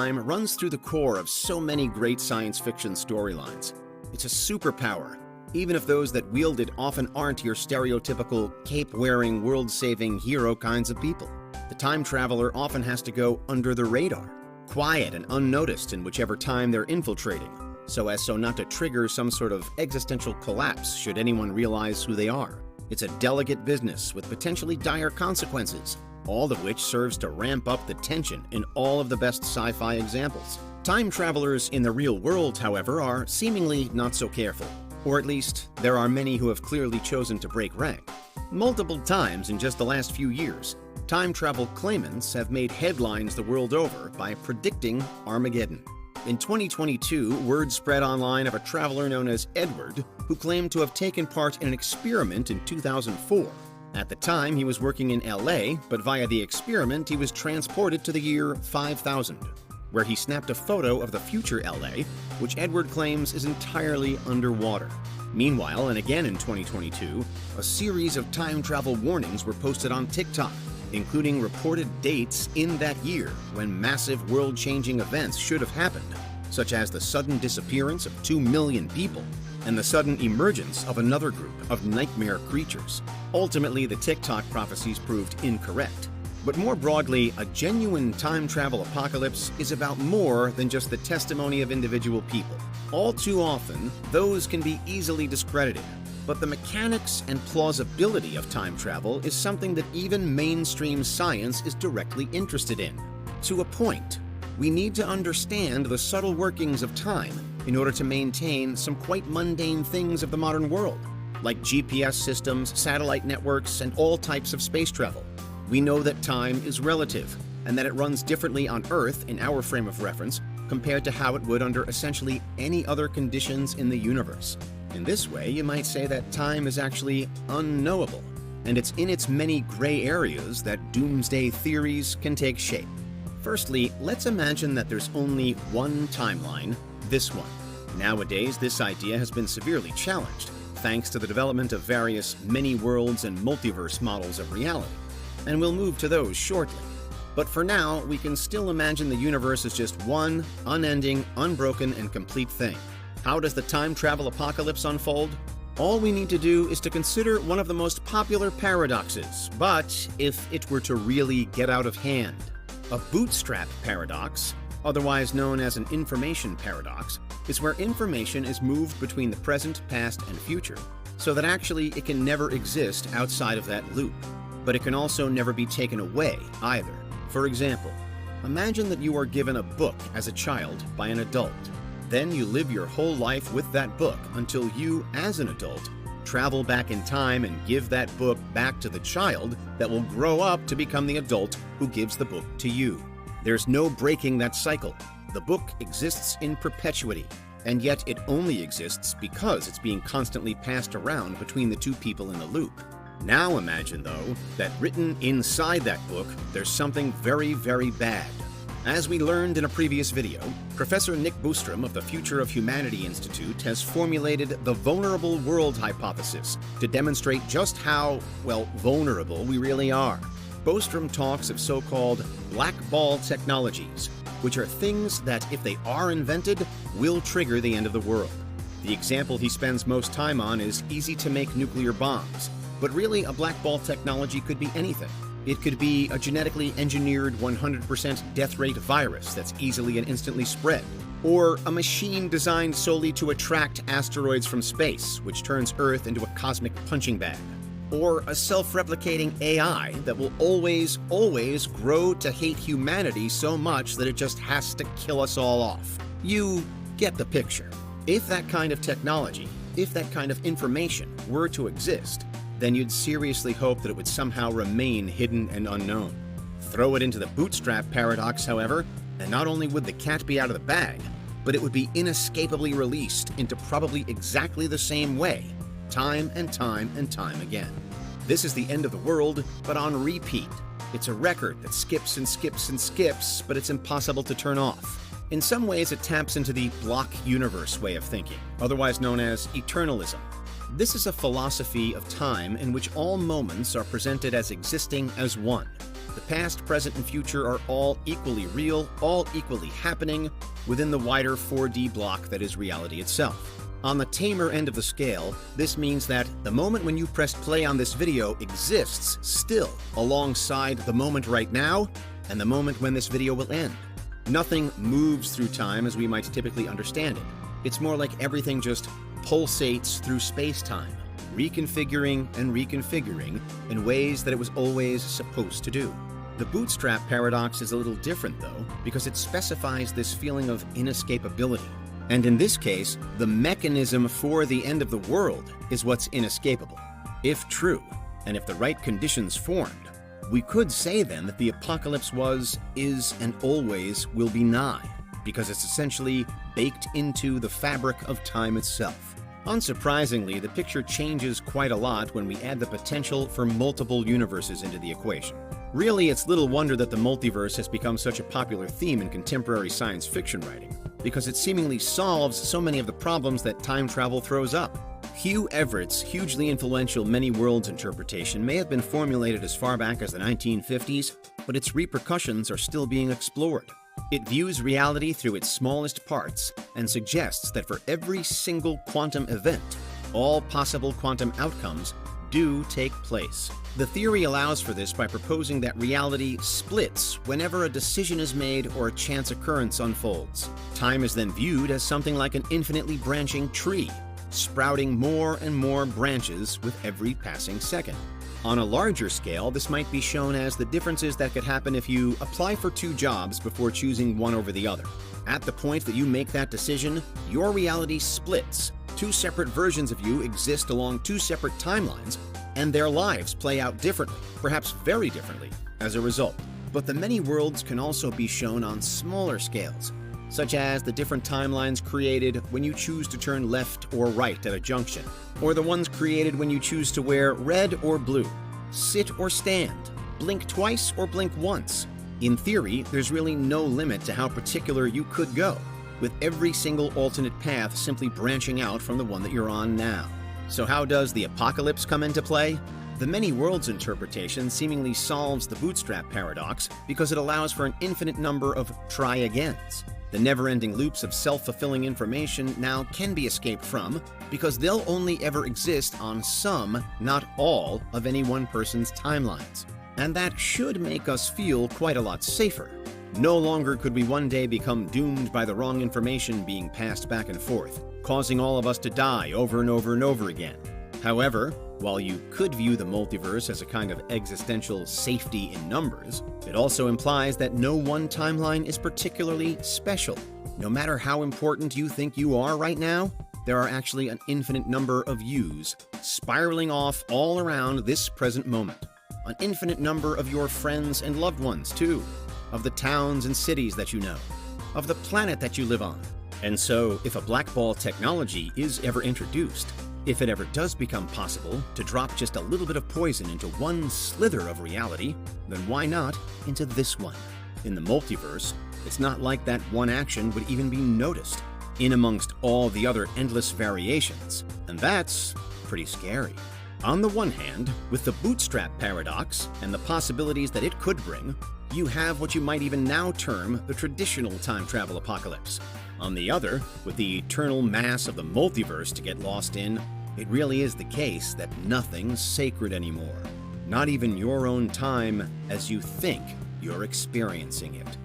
time runs through the core of so many great science fiction storylines. It's a superpower, even if those that wield it often aren't your stereotypical cape-wearing, world-saving hero kinds of people. The time traveler often has to go under the radar, quiet and unnoticed in whichever time they're infiltrating, so not to trigger some sort of existential collapse should anyone realize who they are. It's a delicate business with potentially dire consequences, all of which serves to ramp up the tension in all of the best sci-fi examples. Time travelers in the real world, however, are seemingly not so careful. Or at least, there are many who have clearly chosen to break rank. Multiple times in just the last few years, time travel claimants have made headlines the world over by predicting Armageddon. In 2022, word spread online of a traveler known as Edward, who claimed to have taken part in an experiment in 2004. At the time, he was working in LA, but via the experiment, he was transported to the year 5000, where he snapped a photo of the future LA, which Edward claims is entirely underwater. Meanwhile, and again in 2022, a series of time travel warnings were posted on TikTok, including reported dates in that year when massive world-changing events should have happened, such as the sudden disappearance of 2 million people and the sudden emergence of another group of nightmare creatures. Ultimately, the TikTok prophecies proved incorrect. But more broadly, a genuine time travel apocalypse is about more than just the testimony of individual people. All too often, those can be easily discredited. But the mechanics and plausibility of time travel is something that even mainstream science is directly interested in. To a point, we need to understand the subtle workings of time in order to maintain some quite mundane things of the modern world, like GPS systems, satellite networks, and all types of space travel. We know that time is relative, and that it runs differently on Earth in our frame of reference compared to how it would under essentially any other conditions in the universe. In this way, you might say that time is actually unknowable, and it's in its many gray areas that doomsday theories can take shape. Firstly, let's imagine that there's only one timeline, this one. Nowadays, this idea has been severely challenged, thanks to the development of various many worlds and multiverse models of reality, and we'll move to those shortly. But for now, we can still imagine the universe as just one unending, unbroken, and complete thing. How does the time travel apocalypse unfold? All we need to do is to consider one of the most popular paradoxes, but if it were to really get out of hand. A bootstrap paradox, otherwise known as an information paradox, is where information is moved between the present, past, and future, so that actually it can never exist outside of that loop. But it can also never be taken away either. For example, imagine that you are given a book as a child by an adult. Then you live your whole life with that book until you, as an adult, travel back in time and give that book back to the child that will grow up to become the adult who gives the book to you. There's no breaking that cycle. The book exists in perpetuity, and yet it only exists because it's being constantly passed around between the two people in the loop. Now imagine, though, that written inside that book, there's something very, very bad. As we learned in a previous video, Professor Nick Bostrom of the Future of Humanity Institute has formulated the vulnerable world hypothesis to demonstrate just how, well, vulnerable we really are. Bostrom talks of so-called black ball technologies, which are things that, if they are invented, will trigger the end of the world. The example he spends most time on is easy-to-make nuclear bombs, but really a black ball technology could be anything. It could be a genetically engineered 100% death rate virus that's easily and instantly spread, or a machine designed solely to attract asteroids from space, which turns Earth into a cosmic punching bag, or a self-replicating AI that will always grow to hate humanity so much that it just has to kill us all off. You get the picture. If that kind of technology, if that kind of information were to exist, then you'd seriously hope that it would somehow remain hidden and unknown. Throw it into the bootstrap paradox, however, and not only would the cat be out of the bag, but it would be inescapably released into probably exactly the same way, time and time and time again. This is the end of the world, but on repeat. It's a record that skips and skips and skips, but it's impossible to turn off. In some ways, it taps into the block universe way of thinking, otherwise known as eternalism. This is a philosophy of time in which all moments are presented as existing as one. The past, present, and future are all equally real, all equally happening within the wider 4D block that is reality itself. On the tamer end of the scale, this means that the moment when you pressed play on this video exists still alongside the moment right now and the moment when this video will end. Nothing moves through time as we might typically understand it. It's more like everything just pulsates through space-time, reconfiguring and reconfiguring in ways that it was always supposed to do. The bootstrap paradox is a little different, though, because it specifies this feeling of inescapability. And in this case, the mechanism for the end of the world is what's inescapable. If true, and if the right conditions formed, we could say then that the apocalypse was, is, and always will be nigh, because it's essentially baked into the fabric of time itself. Unsurprisingly, the picture changes quite a lot when we add the potential for multiple universes into the equation. Really, it's little wonder that the multiverse has become such a popular theme in contemporary science fiction writing, because it seemingly solves so many of the problems that time travel throws up. Hugh Everett's hugely influential many worlds interpretation may have been formulated as far back as the 1950s, but its repercussions are still being explored. It views reality through its smallest parts and suggests that for every single quantum event, all possible quantum outcomes do take place. The theory allows for this by proposing that reality splits whenever a decision is made or a chance occurrence unfolds. Time is then viewed as something like an infinitely branching tree, sprouting more and more branches with every passing second. On a larger scale, this might be shown as the differences that could happen if you apply for 2 jobs before choosing one over the other. At the point that you make that decision, your reality splits. 2 separate versions of you exist along 2 separate timelines, and their lives play out differently, perhaps very differently, as a result. But the many worlds can also be shown on smaller scales, such as the different timelines created when you choose to turn left or right at a junction, or the ones created when you choose to wear red or blue, sit or stand, blink twice or blink once. In theory, there's really no limit to how particular you could go, with every single alternate path simply branching out from the one that you're on now. So how does the apocalypse come into play? The many worlds interpretation seemingly solves the bootstrap paradox because it allows for an infinite number of try-agains. The never-ending loops of self-fulfilling information now can be escaped from because they'll only ever exist on some, not all, of any one person's timelines. And that should make us feel quite a lot safer. No longer could we one day become doomed by the wrong information being passed back and forth, causing all of us to die over and over and over again. However, while you could view the multiverse as a kind of existential safety in numbers, it also implies that no one timeline is particularly special. No matter how important you think you are right now, there are actually an infinite number of yous spiraling off all around this present moment. An infinite number of your friends and loved ones, too. Of the towns and cities that you know. Of the planet that you live on. And so, if a blackball technology is ever introduced, if it ever does become possible to drop just a little bit of poison into one slither of reality, then why not into this one? In the multiverse, it's not like that one action would even be noticed, in amongst all the other endless variations, and that's pretty scary. On the one hand, with the bootstrap paradox and the possibilities that it could bring, you have what you might even now term the traditional time travel apocalypse. On the other, with the eternal mass of the multiverse to get lost in, it really is the case that nothing's sacred anymore. Not even your own time as you think you're experiencing it.